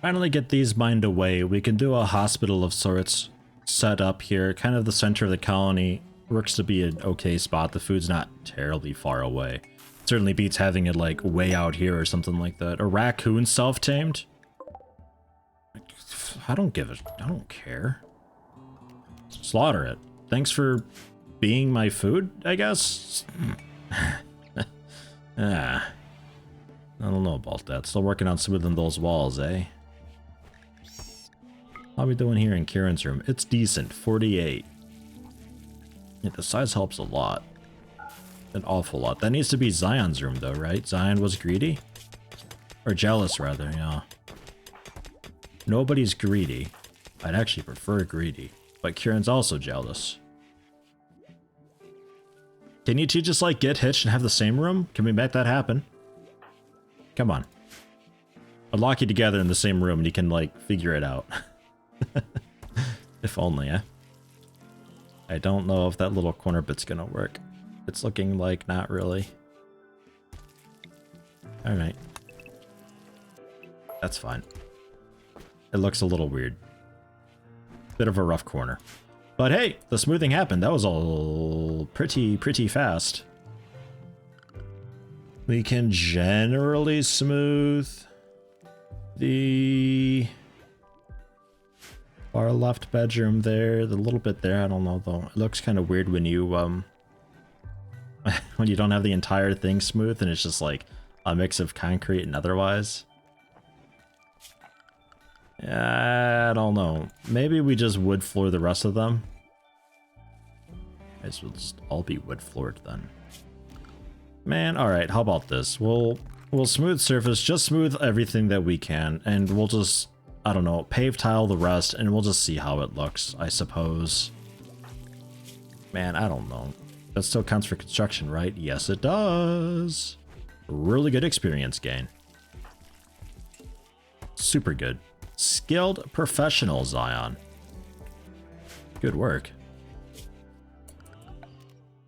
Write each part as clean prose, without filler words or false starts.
Finally get these mined away. We can do a hospital of sorts set up here. Kind of the center of the colony. Works to be an okay spot. The food's not terribly far away. Certainly beats having it like way out here or something like that. A raccoon self-tamed? I don't care. Slaughter it. Thanks for being my food, I guess? I don't know about that. Still working on smoothing those walls, eh? How are we doing here in Kieran's room? It's decent. 48. Yeah, the size helps a lot. An awful lot. That needs to be Zion's room, though, right? Zion was greedy? Or jealous, rather, yeah. Nobody's greedy. I'd actually prefer greedy. But Kieran's also jealous. Can you two just, like, get hitched and have the same room? Can we make that happen? Come on. I'll lock you together in the same room and you can, like, figure it out. If only, eh? I don't know if that little corner bit's gonna work. It's looking like not really. Alright. That's fine. It looks a little weird. Bit of a rough corner. But hey, the smoothing happened. That was all pretty fast. We can generally smooth the far left bedroom there, the little bit there, I don't know though. It looks kind of weird when you when you don't have the entire thing smooth and it's just like a mix of concrete and otherwise. I don't know. Maybe we just wood floor the rest of them. I guess we'll just all be wood floored then. Man, alright, how about this? We'll smooth surface, just smooth everything that we can, and we'll just, I don't know, pave tile the rest, and we'll just see how it looks, I suppose. Man, I don't know. That still counts for construction, right? Yes, it does. Really good experience gain. Super good. Skilled professional, Zion. Good work.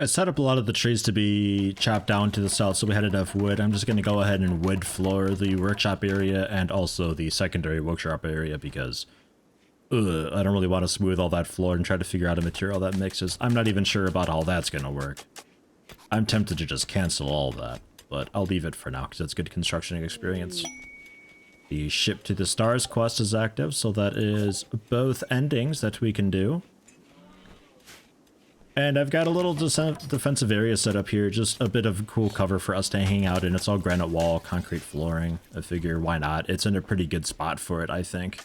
I set up a lot of the trees to be chopped down to the south, so we had enough wood. I'm just going to go ahead and wood floor the workshop area and also the secondary workshop area because I don't really want to smooth all that floor and try to figure out a material that mixes. I'm not even sure about how that's going to work. I'm tempted to just cancel all that, but I'll leave it for now because it's good construction experience. The Ship to the Stars quest is active, so that is both endings that we can do. And I've got a little defensive area set up here, just a bit of cool cover for us to hang out in. It's all granite wall, concrete flooring. I figure, why not? It's in a pretty good spot for it, I think.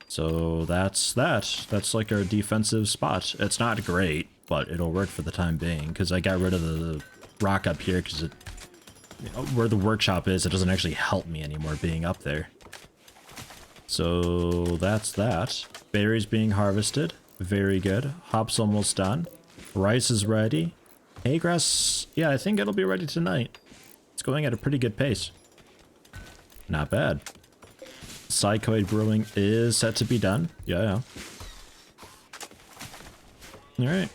So that's that. That's like our defensive spot. It's not great, but it'll work for the time being, because I got rid of the rock up here, because it, you know, where the workshop is, it doesn't actually help me anymore being up there. So that's that. Berries being harvested. Very good. Hop's almost done. Rice is ready. Hay grass, yeah, I think it'll be ready tonight. It's going at a pretty good pace. Not bad. Psychoid brewing is set to be done. Yeah. Alright.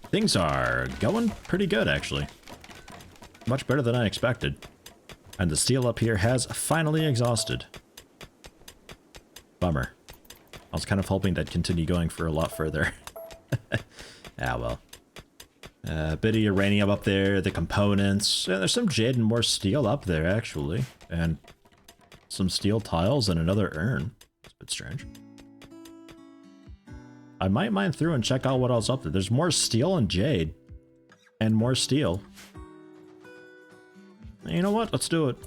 Things are going pretty good, actually. Much better than I expected. And the steel up here has finally exhausted. Bummer. I was kind of hoping that'd continue going for a lot further. Ah, well. A bit of uranium up there, the components. Yeah, there's some jade and more steel up there, actually. And some steel tiles and another urn. It's a bit strange. I might mine through and check out what else up there. There's more steel and jade. And more steel. You know what? Let's do it.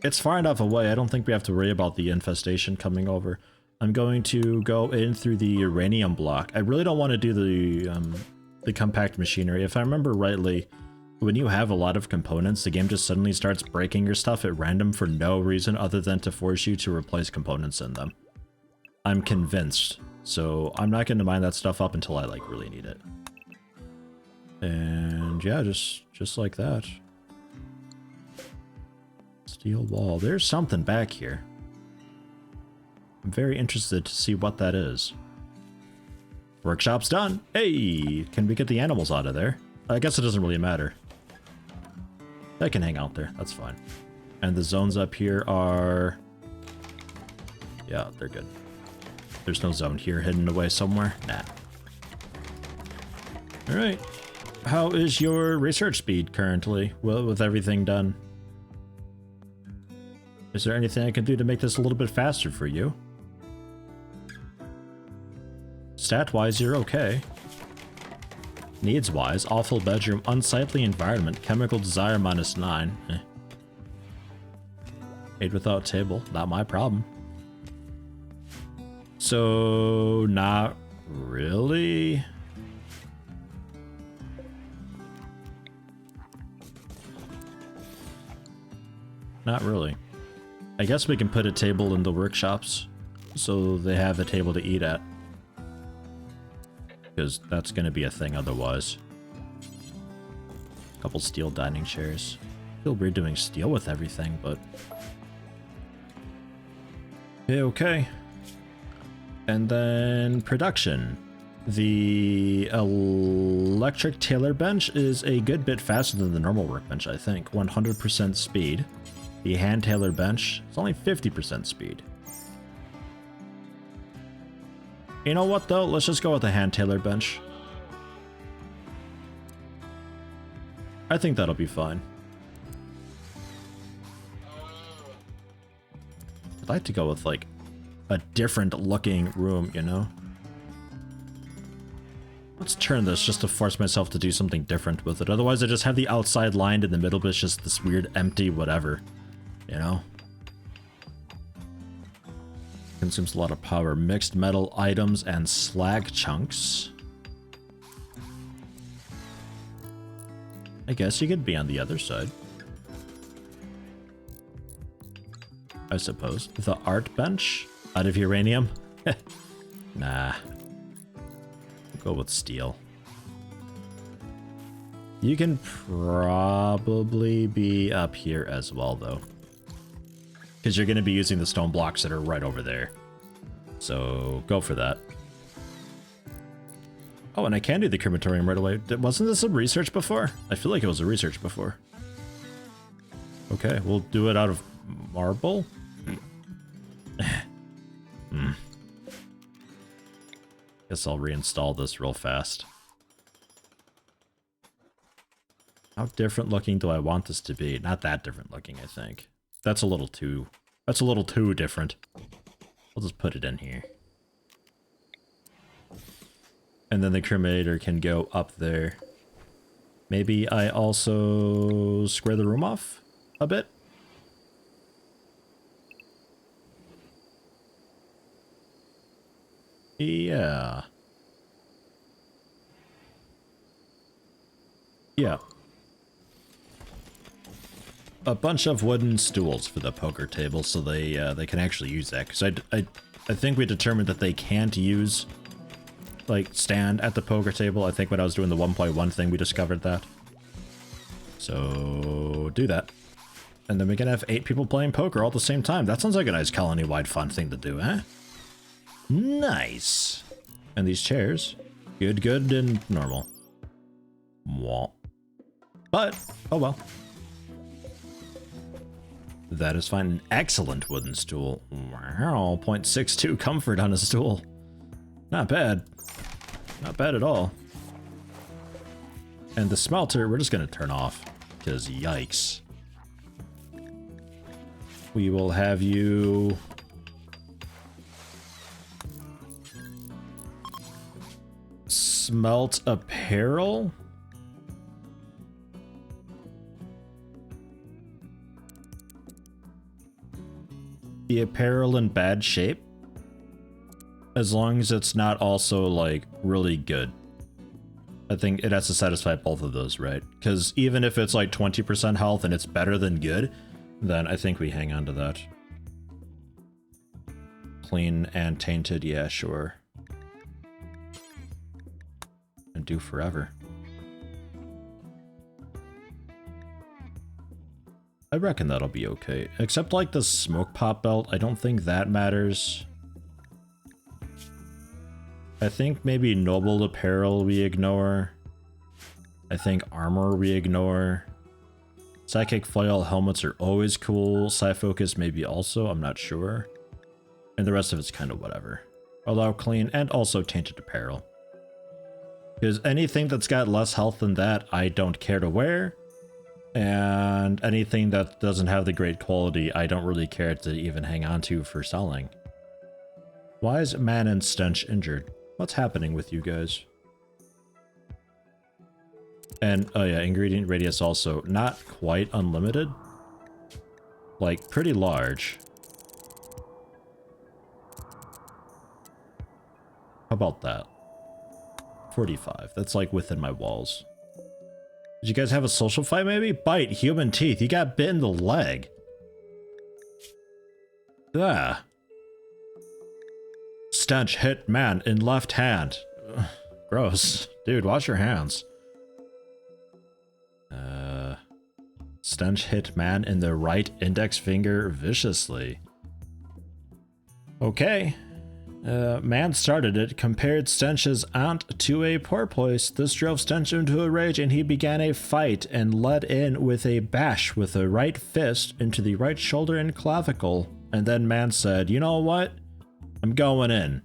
It's far enough away. I don't think we have to worry about the infestation coming over. I'm going to go in through the uranium block. I really don't want to do the compact machinery. If I remember rightly, when you have a lot of components, the game just suddenly starts breaking your stuff at random for no reason other than to force you to replace components in them. I'm convinced. So I'm not going to mine that stuff up until I like really need it. And yeah, just like that. Steel wall. There's something back here. I'm very interested to see what that is. Workshop's done. Hey, can we get the animals out of there? I guess it doesn't really matter. They can hang out there. That's fine. And the zones up here are Yeah, they're good. There's no zone here hidden away somewhere. Nah. Alright. How is your research speed currently? Well, with everything done. Is there anything I can do to make this a little bit faster for you? Stat-wise, you're okay. Needs-wise, awful bedroom, unsightly environment, chemical desire -9. Ate without table, not my problem. So, not really. Not really. I guess we can put a table in the workshops so they have a table to eat at. Because that's going to be a thing otherwise. Couple steel dining chairs. Feel weird doing steel with everything, but... Okay. And then production. The electric tailor bench is a good bit faster than the normal workbench, I think. 100% speed. The hand tailor bench is only 50% speed. You know what though? Let's just go with the hand tailor bench. I think that'll be fine. I'd like to go with like a different looking room, you know? Let's turn this just to force myself to do something different with it. Otherwise I just have the outside lined in the middle, but it's just this weird empty whatever, you know? Consumes a lot of power. Mixed metal items and slag chunks. I guess you could be on the other side. I suppose. The art bench? Out of uranium? Nah. Go with steel. You can probably be up here as well, though. Because you're going to be using the stone blocks that are right over there. So, go for that. Oh, and I can do the crematorium right away. Wasn't this a research before? I feel like it was a research before. Okay, we'll do it out of marble. Guess I'll reinstall this real fast. How different looking do I want this to be? Not that different looking, I think. That's a little too different. I'll just put it in here. And then the cremator can go up there. Maybe I also square the room off a bit. Yeah. Yeah. A bunch of wooden stools for the poker table, so they can actually use that. Because I think we determined that they can't use, like, stand at the poker table. I think when I was doing the 1.1 thing, we discovered that. So, do that. And then we can have 8 people playing poker all at the same time. That sounds like a nice colony-wide fun thing to do, eh? Nice! And these chairs. Good, and normal. Mwah. But, oh well. That is fine. An excellent wooden stool. Wow, 0.62 comfort on a stool. Not bad. Not bad at all. And the smelter, we're just going to turn off. Because yikes. We will have you... smelt apparel? The apparel in bad shape? As long as it's not also, like, really good. I think it has to satisfy both of those, right? Because even if it's like 20% health and it's better than good, then I think we hang on to that. Clean and tainted, yeah, sure. And do forever. I reckon that'll be okay. Except like the smoke pop belt, I don't think that matters. I think maybe noble apparel we ignore. I think armor we ignore. Psychic foil helmets are always cool. Psyfocus maybe also, I'm not sure. And the rest of it's kind of whatever. Allow clean and also tainted apparel. Because anything that's got less health than that, I don't care to wear. And anything that doesn't have the great quality, I don't really care to even hang on to for selling. Why is Man and Stench injured? What's happening with you guys? And, oh yeah, ingredient radius also not quite unlimited. Like, pretty large. How about that? 45. That's like within my walls. Did you guys have a social fight maybe? Bite, human teeth. You got bit in the leg. Ah. Stench hit man in left hand. Ugh, gross. Dude, wash your hands. Stench hit man in the right index finger viciously. Okay. Man started it, compared Stench's aunt to a porpoise. This drove Stench into a rage and he began a fight and led in with a bash with a right fist into the right shoulder and clavicle. And then Man said, you know what? I'm going in.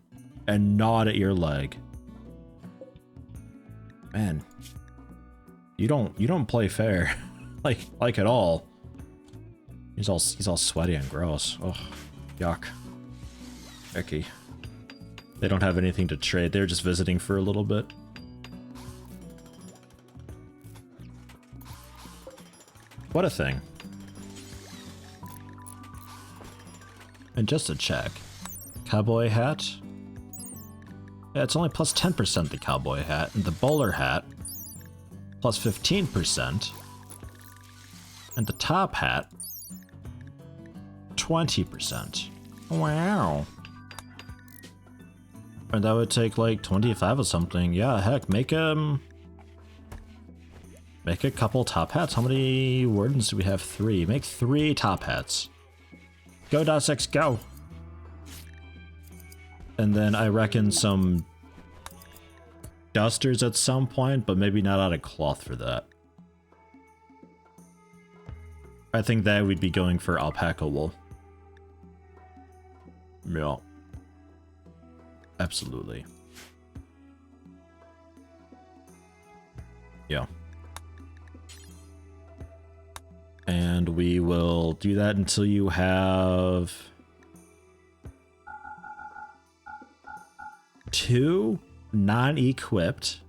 And gnawed at your leg. Man. You don't play fair. like at all. He's all sweaty and gross. Oh, yuck. Icky. They don't have anything to trade. They're just visiting for a little bit. What a thing. And just to check. Cowboy hat. Yeah, it's only plus 10% the cowboy hat, and the bowler hat plus 15%. And the top hat 20%. Wow. And that would take like 25 or something. Yeah, heck, make a couple top hats. How many wardens do we have? 3. Make 3 top hats. Go, DOS-X, go! And then I reckon some dusters at some point, but maybe not out of cloth for that. I think that we'd be going for alpaca wool. Yeah. Absolutely. Yeah. And we will do that until you have 2 non-equipped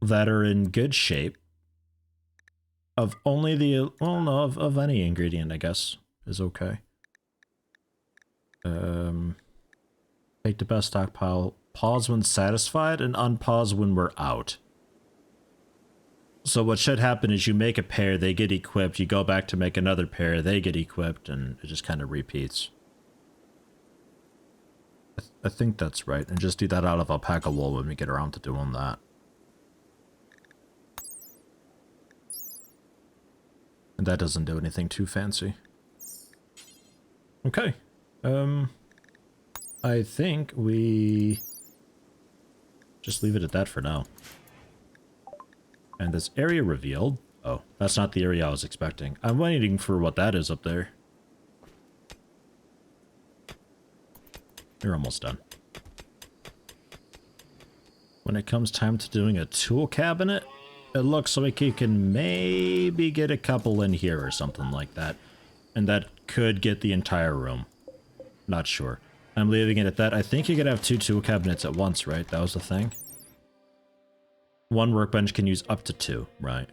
that are in good shape of only the, well, no, of any ingredient, I guess, is okay. Take the best stockpile, pause when satisfied, and unpause when we're out. So what should happen is you make a pair, they get equipped, you go back to make another pair, they get equipped, and it just kind of repeats. I think that's right, and just do that out of alpaca wool when we get around to doing that. And that doesn't do anything too fancy. Okay. I think we just leave it at that for now. And this area revealed. Oh, that's not the area I was expecting. I'm waiting for what that is up there. You're almost done. When it comes time to doing a tool cabinet, it looks like you can maybe get a couple in here or something like that. And that could get the entire room. Not sure. I'm leaving it at that. I think you could have 2 tool cabinets at once, right? That was the thing. 1 workbench can use up to 2, right?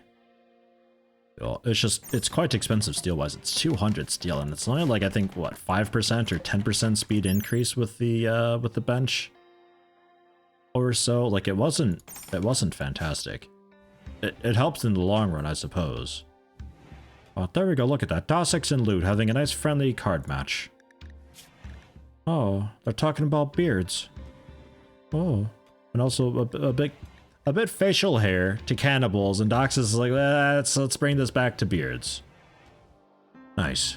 Well, it's quite expensive steel-wise. It's 200 steel, and it's only like, I think, what, 5% or 10% speed increase with the bench? Or so. Like, it wasn't fantastic. It helps in the long run, I suppose. Oh, there we go, look at that. DOS-X and Loot having a nice friendly card match. Oh, they're talking about beards. Oh, and also a bit facial hair to cannibals, and Dox is like, let's bring this back to beards. Nice.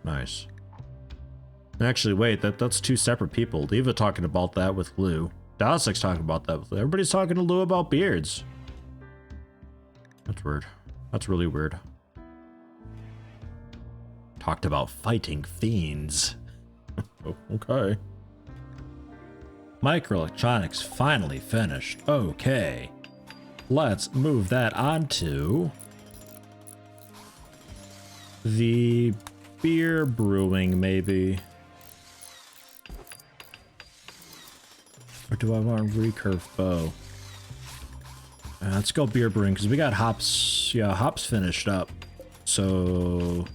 Nice. Actually, wait, that's 2 separate people. Leva talking about that with Lou. DOS-X talking about that with Lou. Everybody's talking to Lou about beards. That's weird. That's really weird. Talked about fighting fiends. Oh, okay. Microelectronics finally finished. Okay. Let's move that on to the beer brewing, maybe. Or do I want a recurve bow? Let's go beer brewing, because we got hops. Yeah, hops finished up. So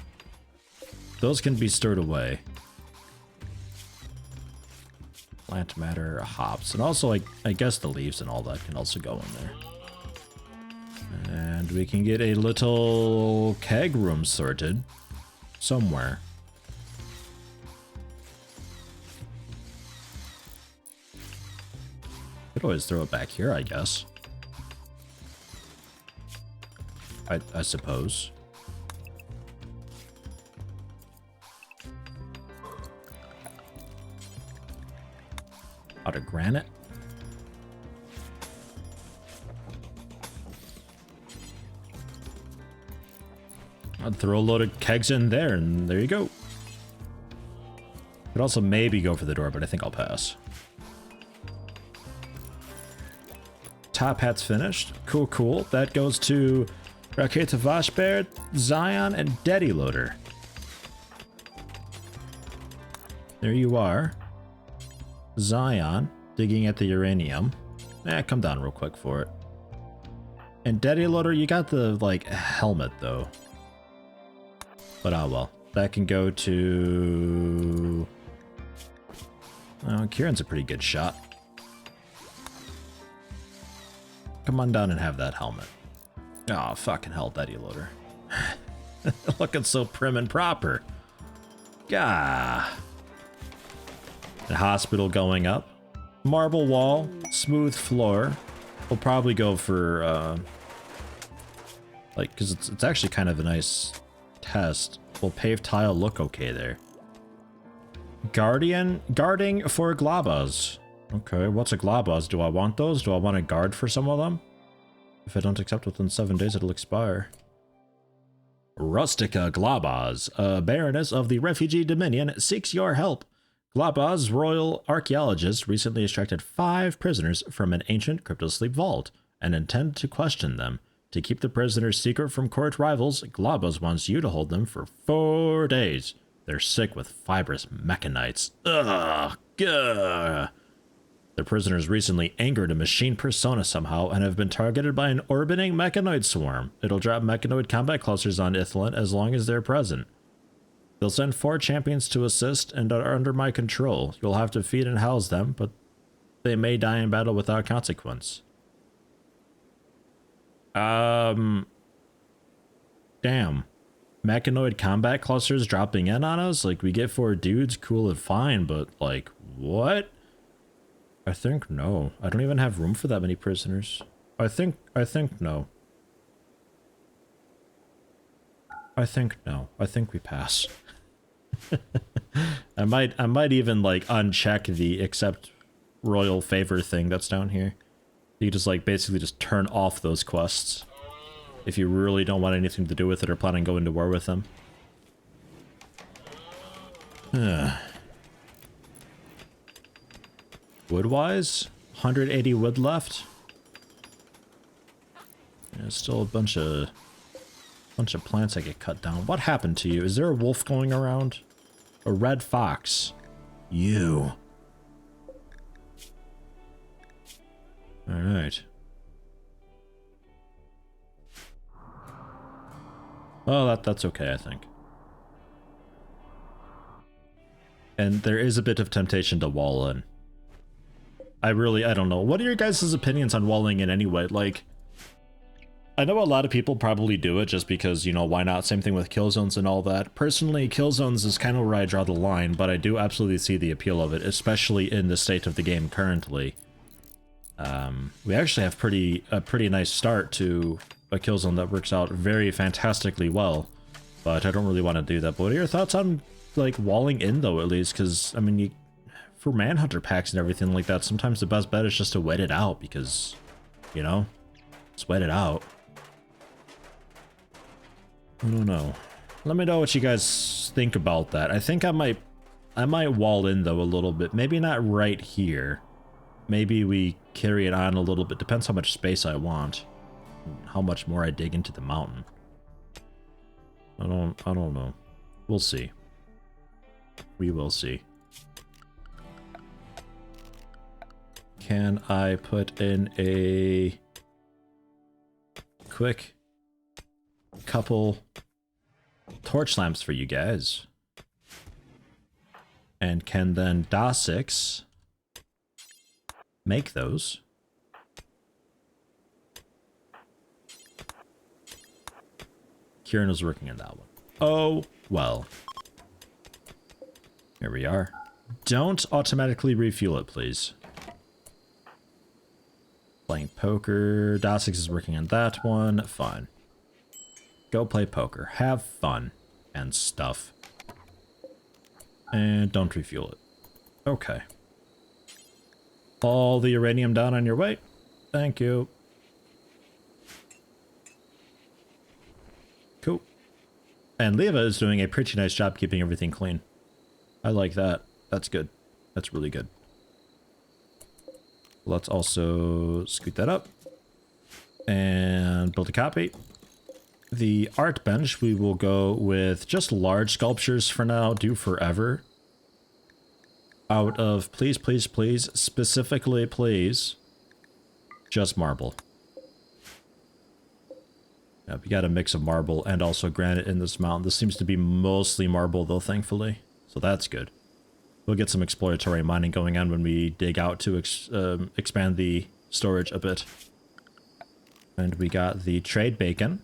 those can be stored away. Plant matter, hops, and also I guess the leaves and all that can also go in there. And we can get a little keg room sorted somewhere. Could always throw it back here, I guess. I suppose. Out of granite. I'd throw a load of kegs in there, and there you go. Could also maybe go for the door, but I think I'll pass. Top hat's finished. Cool, cool. That goes to Raketa Vashbear, Zion, and Yeti Loader. There you are. Zion, digging at the uranium. Come down real quick for it. And Yeti Loader, you got the, like, helmet, though. But oh well. That can go to... Oh, Kieran's a pretty good shot. Come on down and have that helmet. Oh, fucking hell, Yeti Loader. Looking so prim and proper. Gah. The hospital going up. Marble wall, smooth floor. We'll probably go for, like, because it's actually kind of a nice test. Will paved tile look okay there? Guarding for glabas. Okay, what's a glabas? Do I want those? Do I want to guard for some of them? If I don't accept within 7 days, it'll expire. Rustica Glabas, a baroness of the refugee dominion, seeks your help. Glabas, royal archaeologists, recently extracted 5 prisoners from an ancient cryptosleep vault and intend to question them. To keep the prisoners secret from court rivals, Glabas wants you to hold them for 4 days. They're sick with fibrous mechanites. Ugh, gah. The prisoners recently angered a machine persona somehow and have been targeted by an orbiting mechanoid swarm. It'll drop mechanoid combat clusters on Ithilin as long as they're present. They'll send 4 champions to assist and are under my control. You'll have to feed and house them, but they may die in battle without consequence. Damn. Mechanoid combat clusters dropping in on us? Like, we get 4 dudes, cool and fine, but, like, what? I think no. I don't even have room for that many prisoners. I think no. I think no. I think we pass. I might even like uncheck the accept royal favor thing that's down here. You just like basically just turn off those quests if you really don't want anything to do with it or plan on going to war with them. Wood-wise, 180 wood left. There's still a bunch of plants that get cut down. What happened to you? Is there a wolf going around? A red fox. You. Alright. Well, that's okay, I think. And there is a bit of temptation to wall in. I don't know. What are your guys' opinions on walling in anyway? Like, I know a lot of people probably do it just because, you know, why not? Same thing with kill zones and all that. Personally, kill zones is kind of where I draw the line, but I do absolutely see the appeal of it, especially in the state of the game currently. We actually have a pretty nice start to a kill zone that works out very fantastically well, but I don't really want to do that. But what are your thoughts on, like, walling in, though, at least? Because, I mean, for Manhunter packs and everything like that, sometimes the best bet is just to wait it out because, you know, just wait it out. I don't know. Let me know what you guys think about that. I think I might wall in though a little bit. Maybe not right here. Maybe we carry it on a little bit. Depends how much space I want. How much more I dig into the mountain. I don't know. We'll see. We will see. Can I put in a quick couple torch lamps for you guys? And can then Dasix make those? Kieran was working on that one. Oh, well. Here we are. Don't automatically refuel it, please. Playing poker. Dasix is working on that one. Fine. Go play poker. Have fun and stuff. And don't refuel it. Okay. All the uranium down on your way. Thank you. Cool. And Leva is doing a pretty nice job keeping everything clean. I like that. That's good. That's really good. Let's also scoot that up and build a copy. The art bench, we will go with just large sculptures for now. Do forever. Out of, please, please, please, specifically, please, just marble. Yeah, we got a mix of marble and also granite in this mountain. This seems to be mostly marble though, thankfully. So that's good. We'll get some exploratory mining going on when we dig out to expand the storage a bit. And we got the trade bacon.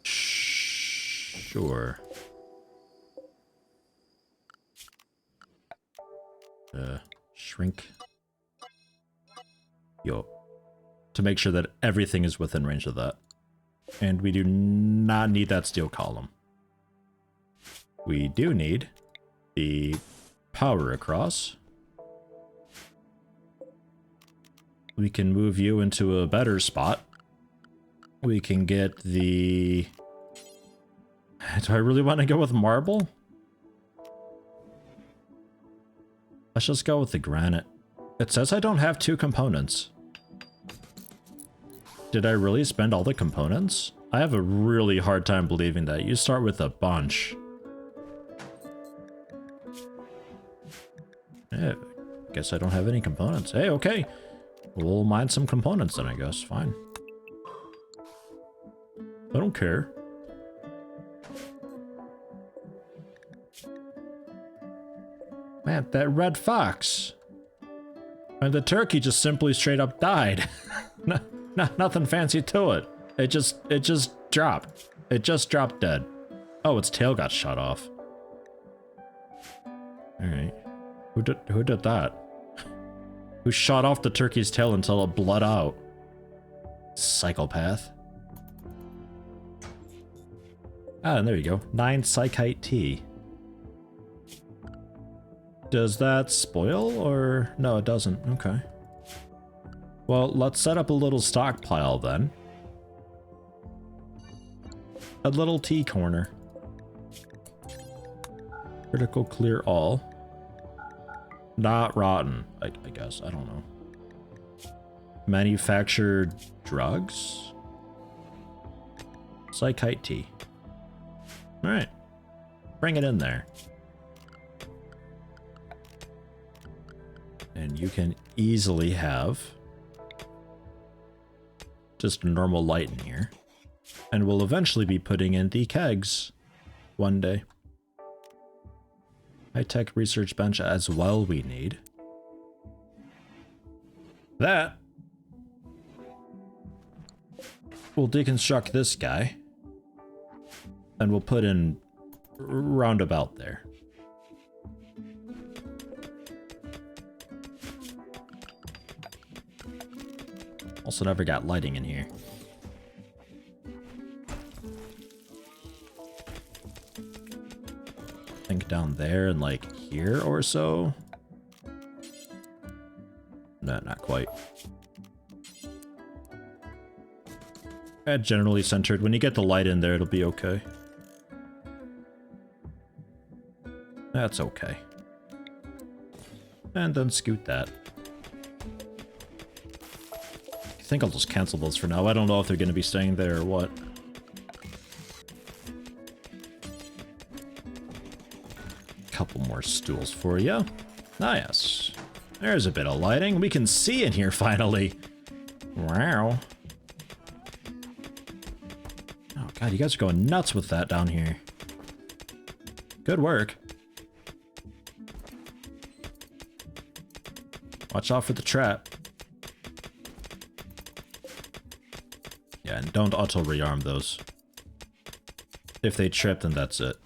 Sure. Shrink. Yo. To make sure that everything is within range of that. And we do not need that steel column. We do need the power across. We can move you into a better spot. We can get the... Do I really want to go with marble? Let's just go with the granite. It says I don't have 2 components. Did I really spend all the components? I have a really hard time believing that. You start with a bunch. Yeah, guess I don't have any components. Hey, okay. We'll mine some components then, I guess. Fine. I don't care. Man, that red fox. And the turkey just simply straight up died. Nothing fancy to it. It just dropped. It just dropped dead. Oh, its tail got shot off. Alright. Who did that? Who shot off the turkey's tail until it bled out? Psychopath. Ah, and there you go. 9 ClosetYeti. Does that spoil or... No, it doesn't. Okay. Well, let's set up a little stockpile then. A little tea corner. Critical clear all. Not rotten, I guess. I don't know. Manufactured drugs? ClosetYeti. Alright. Bring it in there. And you can easily have just normal light in here. And we'll eventually be putting in the kegs one day. High-tech research bench as well we need. That. We'll deconstruct this guy. And we'll put in roundabout there. Also never got lighting in here. I think down there and like here or so. No, not quite. Generally centered. When you get the light in there, it'll be okay. That's okay. And then scoot that. I think I'll just cancel those for now. I don't know if they're going to be staying there or what. Couple more stools for you. Ah, yes. There's a bit of lighting. We can see in here finally. Wow. Oh god, you guys are going nuts with that down here. Good work. Watch out for the trap. Yeah, and don't auto rearm those. If they trip, then that's it.